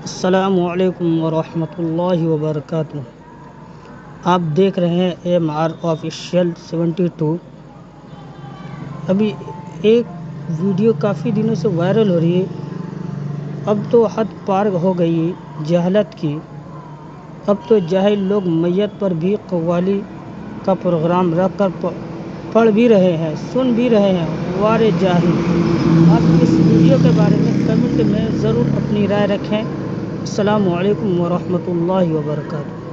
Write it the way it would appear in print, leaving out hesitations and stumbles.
अस्सलामुअलैकुम वरहमतुल्लाहि वबरकातुहू। आप देख रहे हैं AMR ऑफिशियल 72। अभी एक वीडियो काफ़ी दिनों से वायरल हो रही है। अब तो हद पार हो गई जहलत की। अब तो जाहिल लोग मैयत पर भी कव्वाली का प्रोग्राम रख कर पढ़ भी रहे हैं, सुन भी रहे हैं। वारे जाहिल! आप इस वीडियो के बारे में कमेंट में ज़रूर अपनी राय रखें। अस्सलामु अलैकुम वरहमतुल्लाहि वबरकातुहू।